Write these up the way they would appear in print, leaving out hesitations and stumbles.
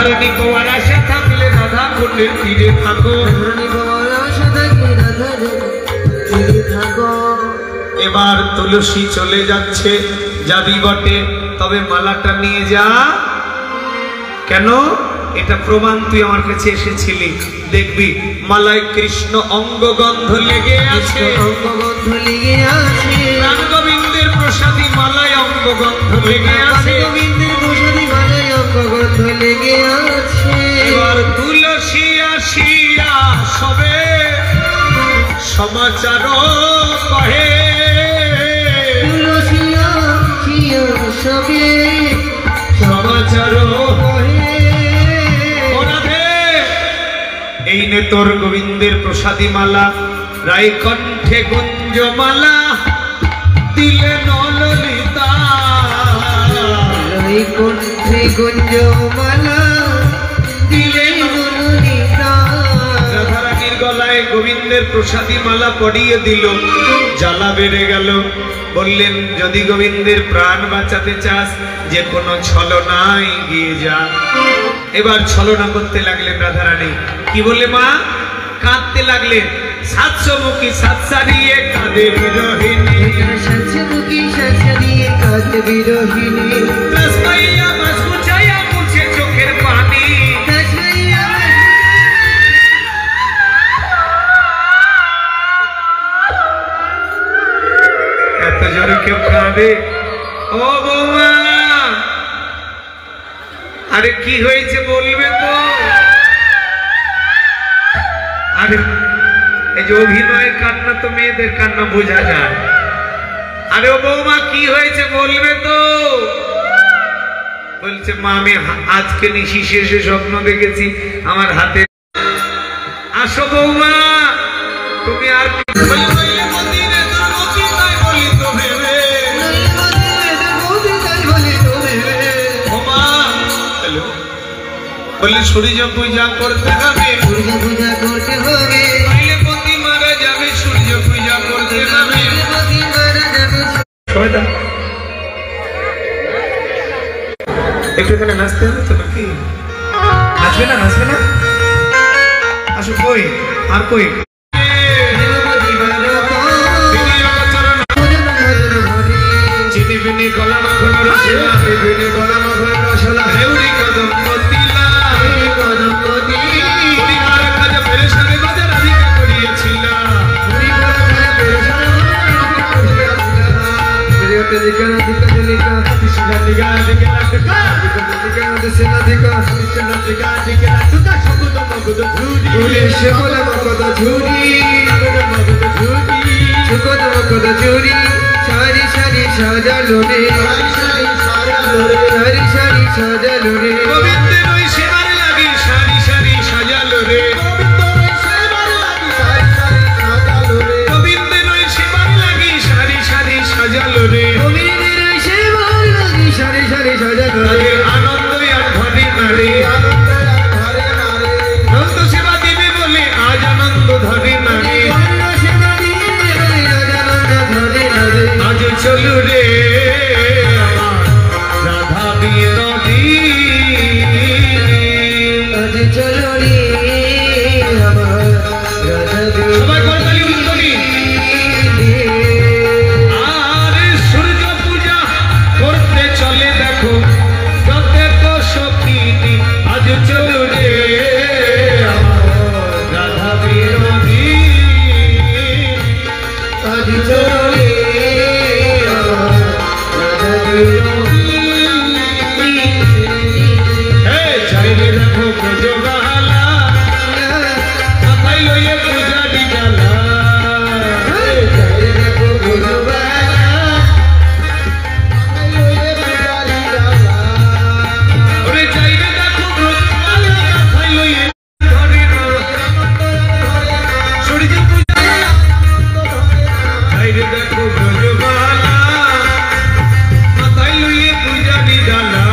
ধরণী পাওয়ার আশা থাকলে রাধা কুণ্ডের তীরে থাকো, ধরণী পাওয়ার আশা থাকলে রাধা তীরে থাকো। এবার তুলসী চলে যাচ্ছে, যাবি বটে, তবে মালাটা নিয়ে যা। কেন? এটা প্রমাণ, তুই আমার কাছে এসেছিলি, দেখবি মালায় কৃষ্ণ অঙ্গগন্ধ লেগে আছে, অঙ্গগন্ধ লেগে আছে, রাম গোবিন্দের প্রসাদী মালায় অঙ্গগন্ধ লেগে আছে, গোবিন্দের প্রসাদী মালায় অঙ্গগন্ধ লেগে আছে। এবার তুলসী আসিয়া সবে সমাচার কহে, তুলসী আসিয়া সবে সমাচার কহে, এই নে তোর গোবিন্দের প্রসাদী মালা, রায় কণ্ঠে গুঞ্জমালা দিলে নললিতা, রায় কণ্ঠে গুঞ্জমালা দিলে নললিতা। রাধারানীর গলায় গোবিন্দের প্রসাদী মালা পরিয়ে দিল, জ্বালা বেড়ে গেল। বললেন, যদি গোবিন্দের প্রাণ বাঁচাতে চাস, যে কোনো ছলনায় গিয়ে যা। এবার ছলনা করতে লাগলেন রাধারানী। কি বলে মা? কাঁদতে লাগলেন। 700 মুখী 7 সারিয়ে কাঁদে বিরহিনী, 700 মুখী 7 সারিয়ে কাঁদে বিরহিনী, রাসমাইয়া মাছ মুছাইয়া মুছে চোখের পানি, এত জোরে কেউ কাঁদে? ও বৌমা, আরে কি হয়েছে বলবে তো? আরে এই যে অভিনয়ের কান্না, তো মেয়েদের কান্না বোঝা যায়। আরে ও বৌমা, কি হয়েছে বলবে তো? বলছে, মা আমি আজকে নিশি শেষে স্বপ্ন দেখেছি আমার হাতে। আসো বৌমা, তুমি আর বললে সূর্য পূজা করতে হবে, সূর্য পূজা করতে হবে, পতি মারা যাবে, সূর্য পূজা করতে হবে, পতি মারা যাবে। একটু এখানে নাচতে হবে তো নাকি? নাচবে না? নাচবে না? আসো। কই আর কই? চিনি বিনি গলা মাখন রসলা, বিনি গলা মাখন রসলা, হেউরি কদম মতিলা, কদম মতি, পরিবার কাজ পেরেশানে বাজার আদিকা করিয়েছিল, পরিবার কাজ পেরেশানে বাজার আদিকা করিয়েছিল, কৃষ্ণ দিগা দিগা দিগা সেনা দিকা, কৃষ্ণ দিগা দিগা তুকা সগুদ মগুদ ঝুরি, ওরে সেবল মকদ ঝুরি, মগুদ ঝুরি, সুকদ মকদ ঝুরি, সারি সারি সাজালো রে, সারি সারি সাজালো রে, সারি সারি সাজালো রে, গোবিন্দের ওই সেবার লাগি সারি সারি সাজালো রে, গোবিন্দের ওই সেবার লাগি সারি সারি সাজালো রে, গোবিন্দের ওই সেবার লাগি সারি সারি সাজালো রে, আনন্দ আর ঘরে নারে, নন্দ সেবা দেবে বলে আজ আনন্দ ধরে নারে, আজ চলু রে রাধা বিনোদী, আজ চলো রে আমার রাধা সবাই করতালি উত্তরি। আর সূর্য পূজা করতে চলে দেখো যত সখিনী, আজ চলু রে রাধা বিনোদী, আজ চলো রে আমার রাধা বিনোদী। চাইলে দেখো ব্রজবালা, মাথায় লইয়ে পূজা দিগালা, ওরে চাইলে দেখো ব্রজবালা, মাথায় লইয়ে ধরে সূর্য পূজা, চাইলে দেখো ব্রজবালা, মাথায় লইয়ে পূজা দিগালা,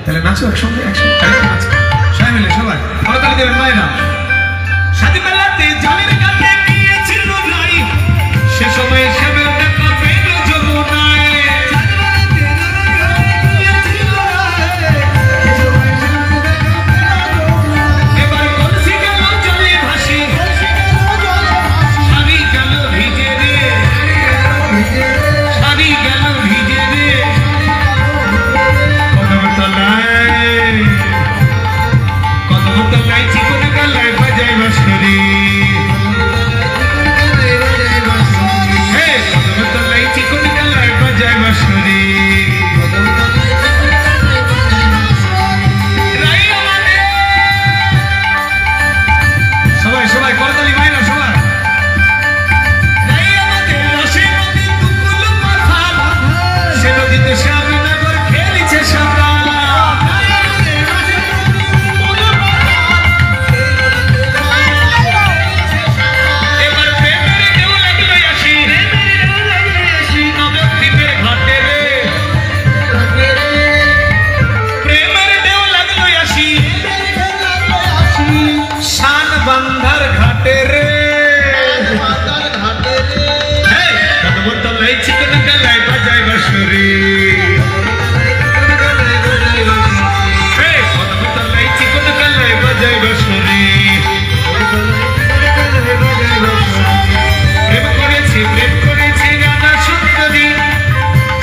তাহলে নাচো একসঙ্গে একসঙ্গে নাচো সবাই মিলে সবাই করতালি দেবেন মায়েরা সাথী মেলাতে জলের গানে গিয়েছিল নাই সে সময় শ্যামের দেখা পেল যমুনায় এবার কলসি গেল জলে ভাসি শাড়ি গেল ভিজে রে শাড়ি গেল ভিজে রে কদমতলায় চিকন গলায় বাজায় বাঁশরি কদমতলায় চিকন গলায় বাজায় বাঁশরি সবাই সবাই করতালি মাইনা সবাই সে নদীতে শ্যামনগর খেলিছে সাঁতার বান্ধার ঘাটে রে কদমতলায় চিকন গলায় বাজায় বাঁশরি কদমতলায় চিকন গলায় বাজায় বাঁশরি প্রেম করেছে রাধা সুন্দরী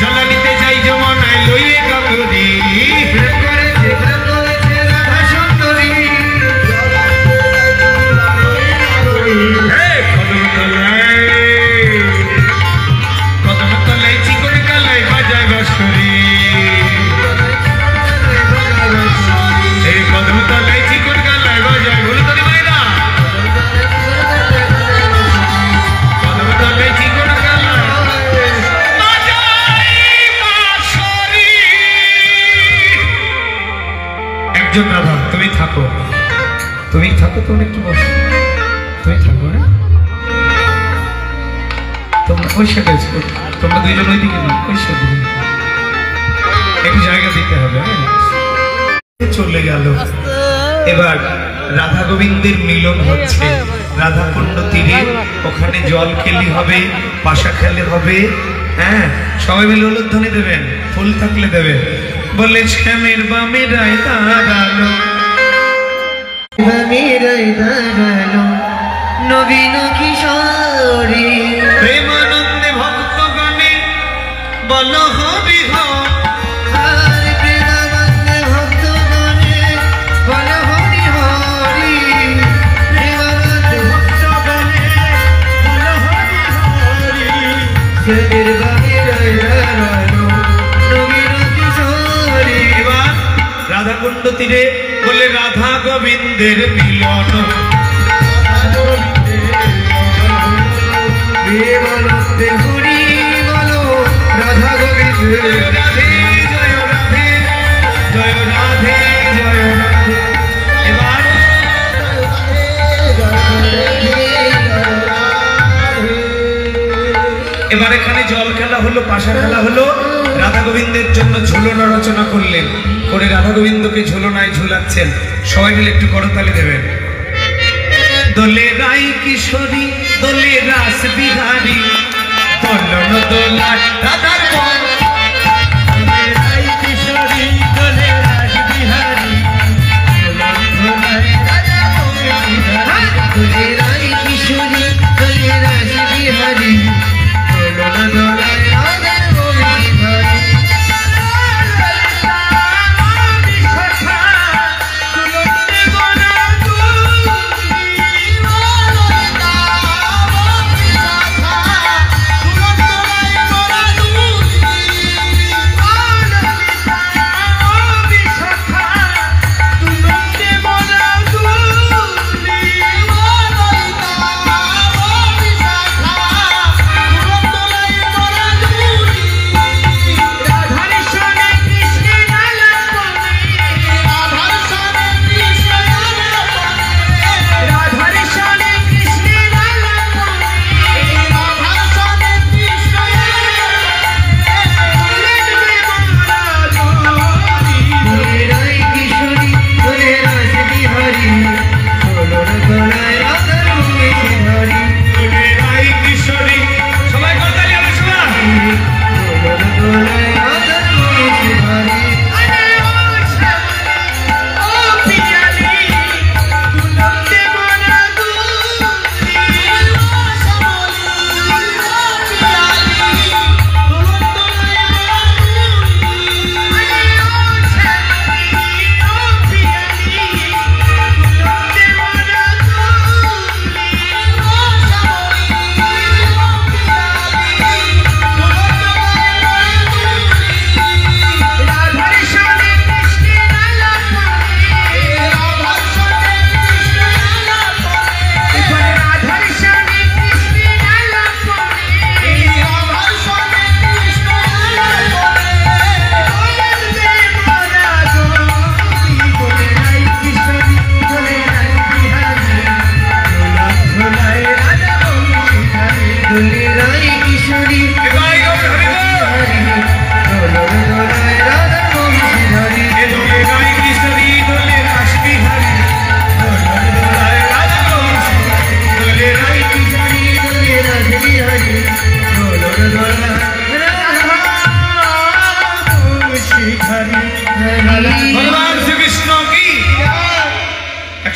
জ্বালানিতে যাই যমুনায় লইয়ে গঙ্গরি কদমতলায় চিকন গলায় বাজায় বাঁশরি কদমতলায় চিকন গলায় বাজায় বলে তো মাইরা কদমতলায় চিকন গলায় বাজায় বাঁশরি একজন রাধা তুমি থাকো তুমি একটু বসো তুমি থাকো হ্যাঁ তোমরা ওই সাইডে তোমরা দুইজন ওই দিকে না ওই সাইডে একটু জায়গা দিতে হবে চলে গেল এবার রাধা গোবিন্দের মিলন হচ্ছে রাধাকুণ্ড তীরে ওখানে জল খেলি হবে পাশা খেলে হবে হ্যাঁ সবাই মিলে উলুধ্বনি দেবেন ফুল থাকলে দেবেন বলে শ্যামের বামে রায় দাঁড়ালো নবীন কিশোরী প্রেমানন্দে ভক্তগণে বল হরি প্রেমানন্দে ভক্তগণে বল হরি হরি প্রেমানন্দে ভক্তগণে বল হরি হরি শ্যামের বামে রায় দাঁড়ালো নবীন কিশোরী এবার রাধাকুণ্ড তীরে বলে রাধা গোবিন্দের মিলন প্রেমানন্দে হরি বলো রাধা গোবিন্দ রাধে জয় রাধে জয় রাধে জয় রাধে এবার এবার এখানে জল খেলা হলো পাশা খেলা হলো রাধা গোবিন্দের জন্য ঝুলনা রচনা করলেন করে রাধা গোবিন্দকে ঝুলনায় ঝুলাচ্ছেন সবাই মিলে একটু করতালি দেবেন দোলে রাই কিশোরী দোলে রাস বিহারী দোলন দোলা রাধার মন দোলে রাই কিশোরী দোলে রাস বিহারী দোলন দোলায় রাধা গোবিন্দ দোলে রাই কিশোরী দোলে রাস বিহারী দোলন দোলায় রাধা গোবিন্দ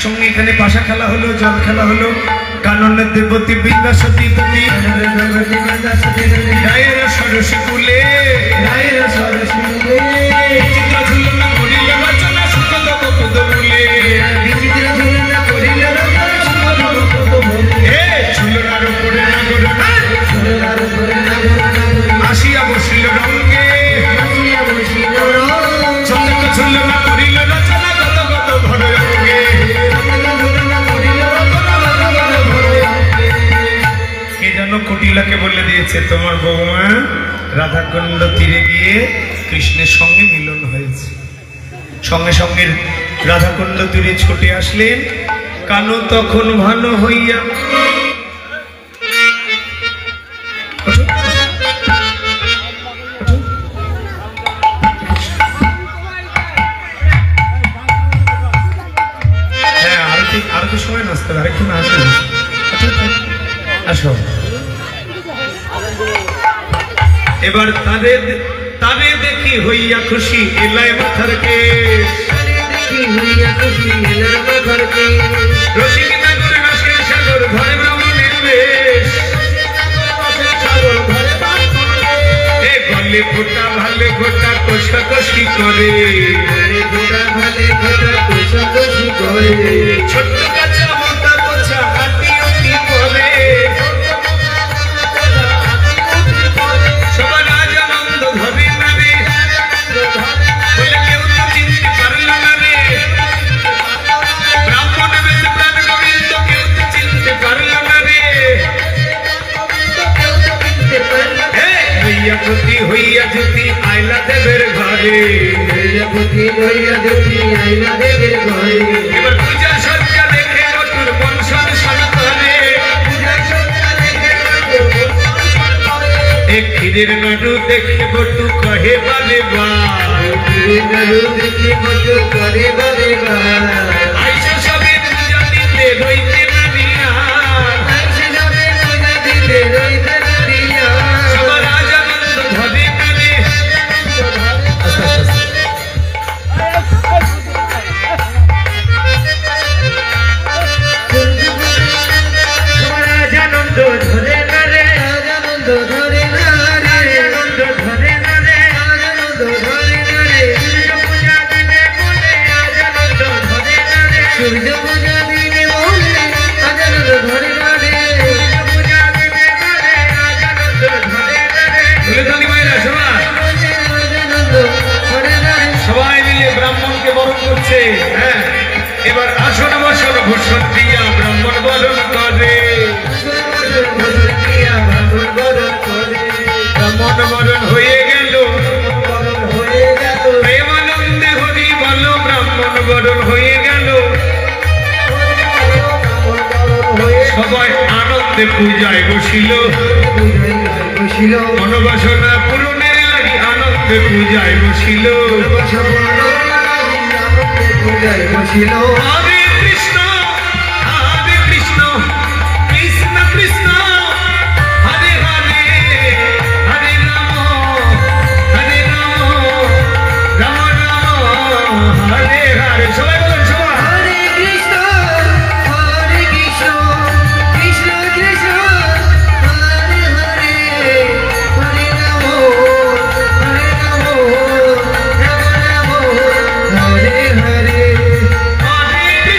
একসঙ্গে এখানে পাশা খেলা হলো, জল খেলা হলো, কাননের দেবতী বিদ্যাসতী পতি গায়ের সরসী কুলে চিত্র ঝুলনা করিল রচনা সুখদ বকুদ মূলে ঝুলনার উপরে আসিয়া বসিল রঙ্গে চন্দ্র ঝুলনা করিল রচনা কত কত ভর রঙ্গে কে যেন কুটিলাকে বলে দিয়েছে তোমার বৌমা রাধাকুণ্ড তীরে গিয়ে কৃষ্ণের সঙ্গে মিলন হয়েছে। সঙ্গে সঙ্গে রাধাকুণ্ড তীরে ছুটে আসলেন। কানু তখন ভালো হইয়া আরো সময় নাচতে হবে, আরেকটু না আসলে আসো। এবার তাদের দেখি হইয়া খুশি এলাই মাথার কেশ রসিক নাগর রসের সাগর ধরে ব্রাহ্মণের বেশ এ গলে ফোটা ভালে ফোটা কষাকষি করে ছোট্ট কাঁচা মোটা কোচা হাতি উঠি করে সবার আজ আনন্দ ধরে না রে বলে কেউ তো চিনতে পারল না রে ব্রাহ্মণ বেশ প্রাণ গোবিন্দ কেউ তো চিনতে পারল না রে হইয়া পতি হইয়া জ্যোতি আইলা দেবের ঘরে এবার পূজা সজ্জা দেখে নতুন বংশন সনাতনে এক ক্ষীরের নাড়ু দেখে বটু কহে বারে আইসো সবে পূজা দিতে রইতে না নিয়া সবার আজ আনন্দ ধরে না রে সবাই মিলে ব্রাহ্মণকে বরণ করছে। হ্যাঁ, এবার আসন বসন ভূষণ দিয়া ব্রাহ্মণ বরণ করে ব্রাহ্মণ বরণ হয়ে গেল প্রেমানন্দে হরি বল ব্রাহ্মণ বরণ হয়ে গেল সবাই আনন্দে পূজায় বসিল মনোবাসনা পূরণের লাগি আনন্দে পূজায় বসিল হরে কৃষ্ণ কৃষ্ণ কৃষ্ণ হরে হরে হরে রাম রাম রাম হরে হরে সবাই বলুন সবাই হরে কৃষ্ণ কৃষ্ণ কৃষ্ণ হরে হরে হরে রাম রাম রাম হরে হরে হরে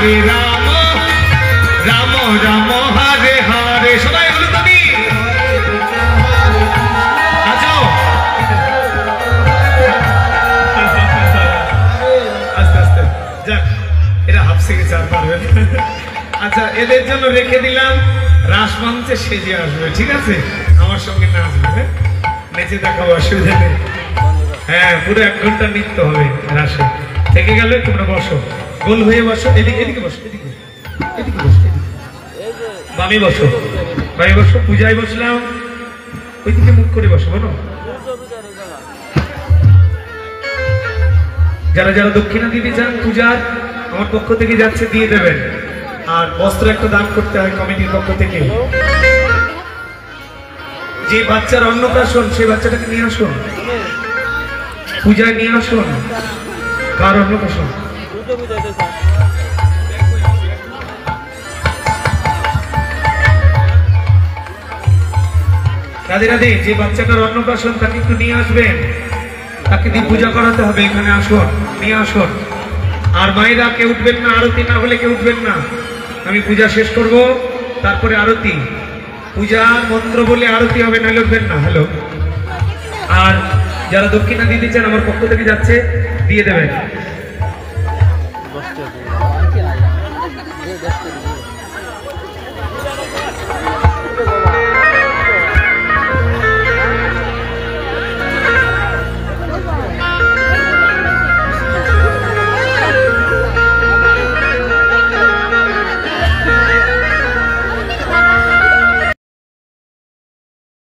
হরে রাম রাম রাম হরে হরে। সবাই এগুলো তুমি আছো আস্তে আস্তে যাক, এরা হাফসে গেছে আর পারবে না। আচ্ছা, এদের জন্য রেখে দিলাম, রাসমঞ্চে সেজে আসবে, ঠিক আছে? আমার সঙ্গে নাচবে, হ্যাঁ? নেচে দেখাবো, অসুবিধা নেই। হ্যাঁ, পুরো 1 ঘন্টা নৃত্য হবে রাসে। থেকে গেলে তোমরা বসো, গোল হয়ে বসো, এদিকে এদিকে বসো, এদিকে এদিকে বসো, বামে বসো, বামে বসো। পূজায় বসলাম, ওইদিকে মুখ করে বসো, বলো। যারা যারা দক্ষিণা দিতে চান পূজার, আমার পক্ষ থেকে যাচ্ছে, দিয়ে দেবেন। আর বস্ত্র একটা দান করতে হয় কমিটির পক্ষ থেকে। যে বাচ্চার অন্নপ্রাশন, সেই বাচ্চাটাকে নিয়ে আসুন, পূজায় নিয়ে আসুন। কার অন্নপ্রাশন? রাধে রাধে। যে বাচ্চাটার অন্নপ্রাশন, তাকে একটু নিয়ে আসবেন, তাকে দিয়ে পূজা করাতে হবে। এখানে আসুন, নিয়ে আসুন। আর মায়েরা কেউ উঠবেন না, আরতি না হলে কেউ উঠবেন না। আমি পূজা শেষ করব, তারপরে আরতি। পূজা মন্ত্র বলে আরতি হবে, নাহলে উঠবেন না। হ্যালো। আর যারা দক্ষিণা দিতে চান, আমার পক্ষ থেকে যাচ্ছে, দিয়ে দেবেন।